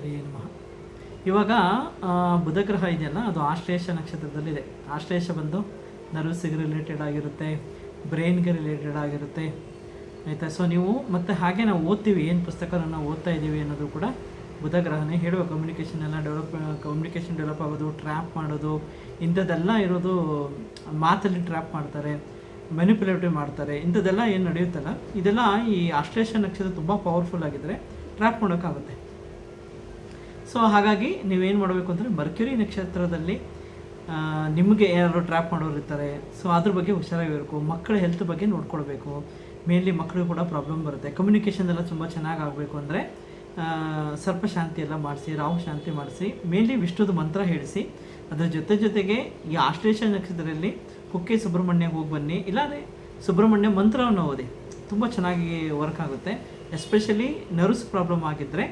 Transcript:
ಶ್ರೀಮಾತ್ರೆಯೇ ನಮಃ. ಇವಾಗ ಬುಧಗ್ರಹ ಇದೆಯಲ್ಲ, ಅದು ಆಶ್ಲೇಷ ನಕ್ಷತ್ರದಲ್ಲಿದೆ. ಆಶ್ಲೇಷ ಬಂದು ನರ್ವ್ಸಿಗೆ ರಿಲೇಟೆಡ್ ಆಗಿರುತ್ತೆ, ಬ್ರೈನ್ಗೆ ರಿಲೇಟೆಡ್ ಆಗಿರುತ್ತೆ, ಆಯಿತಾ. ಸೊ ನೀವು ಮತ್ತು ಹಾಗೆ ನಾವು ಓದ್ತೀವಿ, ಏನು ಪುಸ್ತಕನ ನಾವು ಓದ್ತಾ ಇದ್ದೀವಿ ಅನ್ನೋದು ಕೂಡ ಬುಧಗ್ರಹನೇ ಹೇಳುವ. ಕಮ್ಯುನಿಕೇಷನ್ ಡೆವಲಪ್ ಆಗೋದು, ಟ್ರ್ಯಾಪ್ ಮಾಡೋದು, ಇಂಥದ್ದೆಲ್ಲ ಇರೋದು. ಮಾತಲ್ಲಿ ಟ್ರ್ಯಾಪ್ ಮಾಡ್ತಾರೆ, ಮ್ಯಾನಿಪುಲೇಟಿವ್ ಮಾಡ್ತಾರೆ, ಇಂಥದ್ದೆಲ್ಲ ಏನು ನಡೆಯುತ್ತಲ್ಲ, ಇದೆಲ್ಲ ಈ ಆಶ್ಲೇಷ ನಕ್ಷತ್ರ ತುಂಬ ಪವರ್ಫುಲ್ ಆಗಿದ್ದರೆ ಟ್ರ್ಯಾಪ್ ಮಾಡೋಕ್ಕಾಗುತ್ತೆ. ಸೊ ಹಾಗಾಗಿ ನೀವೇನು ಮಾಡಬೇಕು ಅಂದರೆ, ಮರ್ಕ್ಯುರಿ ನಕ್ಷತ್ರದಲ್ಲಿ ನಿಮಗೆ ಯಾರು ಟ್ರ್ಯಾಪ್ ಮಾಡೋರು ಇರ್ತಾರೆ. ಸೊ ಅದ್ರ ಬಗ್ಗೆ ಹುಷಾರಾಗಿರಬೇಕು. ಮಕ್ಕಳ ಹೆಲ್ತ್ ಬಗ್ಗೆ ನೋಡ್ಕೊಳ್ಬೇಕು. ಮೇನ್ಲಿ ಮಕ್ಕಳಿಗೆ ಕೂಡ ಪ್ರಾಬ್ಲಮ್ ಬರುತ್ತೆ. ಕಮ್ಯುನಿಕೇಷನ್ ಎಲ್ಲ ತುಂಬ ಚೆನ್ನಾಗಿ ಆಗಬೇಕು ಅಂದರೆ ಸರ್ಪ ಶಾಂತಿ ಎಲ್ಲ ಮಾಡಿಸಿ, ರಾಹು ಶಾಂತಿ ಮಾಡಿಸಿ, ಮೇನ್ಲಿ ವಿಷ್ಣುದು ಮಂತ್ರ ಹೇಳಿಸಿ. ಅದರ ಜೊತೆಗೆ ಈ ಆಶ್ಲೇಷ ನಕ್ಷತ್ರದಲ್ಲಿ ಕುಕ್ಕೆ ಸುಬ್ರಹ್ಮಣ್ಯಗೆ ಹೋಗಿ ಬನ್ನಿ, ಇಲ್ಲಾಂದರೆ ಸುಬ್ರಹ್ಮಣ್ಯ ಮಂತ್ರವನ್ನು ಓದಿ. ತುಂಬ ಚೆನ್ನಾಗಿ ವರ್ಕ್ ಆಗುತ್ತೆ. ಎಸ್ಪೆಷಲಿ ನರ್ವ್ಸ್ ಪ್ರಾಬ್ಲಮ್ ಆಗಿದ್ದರೆ